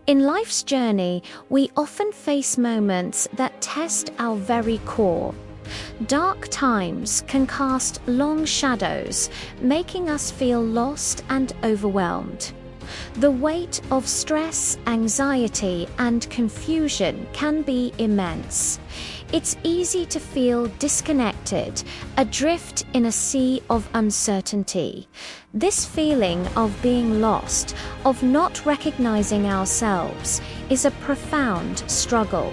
In life's journey, we often face moments that test our very core. Dark times can cast long shadows, making us feel lost and overwhelmed. The weight of stress, anxiety, and confusion can be immense. It's easy to feel disconnected, adrift in a sea of uncertainty. This feeling of being lost, of not recognizing ourselves, is a profound struggle.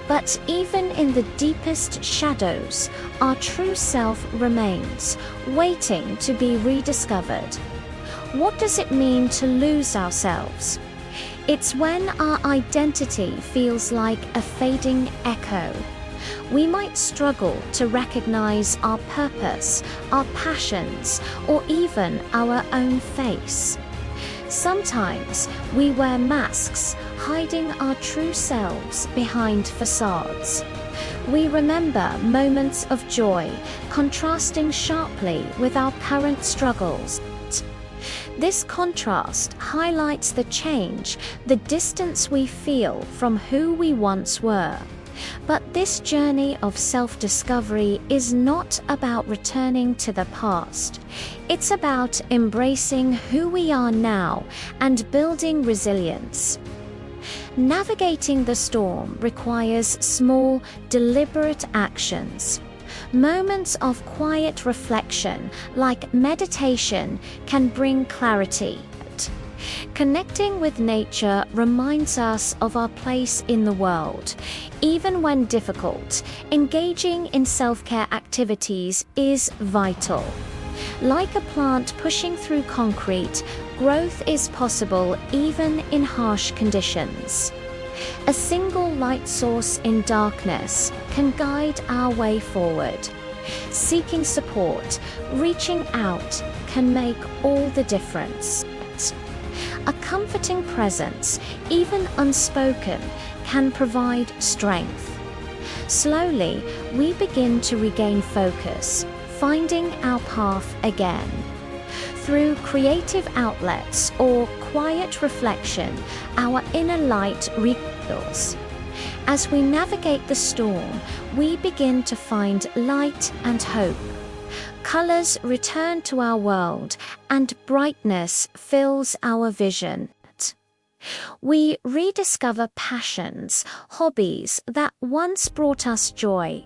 But even in the deepest shadows, our true self remains, waiting to be rediscovered. What does it mean to lose ourselves? It's when our identity feels like a fading echo. We might struggle to recognize our purpose, our passions, or even our own face. Sometimes we wear masks, hiding our true selves behind facades. We remember moments of joy, contrasting sharply with our current struggles. This contrast highlights the change, the distance we feel from who we once were. But this journey of self-discovery is not about returning to the past. It's about embracing who we are now and building resilience. Navigating the storm requires small, deliberate actions. Moments of quiet reflection, like meditation, can bring clarity. Connecting with nature reminds us of our place in the world. Even when difficult, engaging in self-care activities is vital. Like a plant pushing through concrete, growth is possible even in harsh conditions. A single light source in darkness can guide our way forward. Seeking support, reaching out, can make all the difference. A comforting presence, even unspoken, can provide strength. Slowly, we begin to regain focus, finding our path again. Through creative outlets or quiet reflection, our inner light rekindles. As we navigate the storm, we begin to find light and hope. Colors return to our world, and brightness fills our vision. We rediscover passions, hobbies that once brought us joy.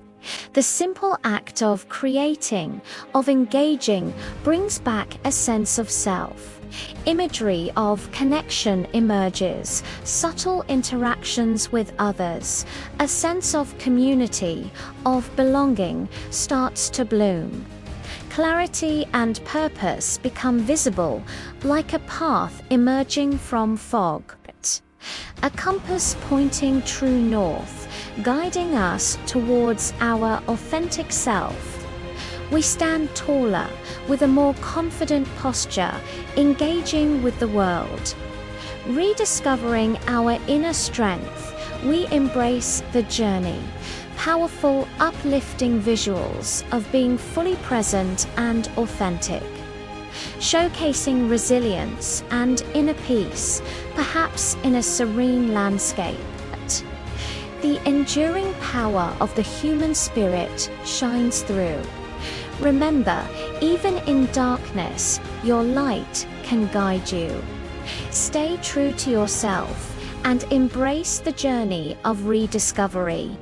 The simple act of creating, of engaging, brings back a sense of self. Imagery of connection emerges, subtle interactions with others. A sense of community, of belonging, starts to bloom. Clarity and purpose become visible, like a path emerging from fog. A compass pointing true north, guiding us towards our authentic self. We stand taller, with a more confident posture, engaging with the world. Rediscovering our inner strength, we embrace the journey. Powerful, uplifting visuals of being fully present and authentic. Showcasing resilience and inner peace, perhaps in a serene landscape. The enduring power of the human spirit shines through. Remember, even in darkness, your light can guide you. Stay true to yourself and embrace the journey of rediscovery.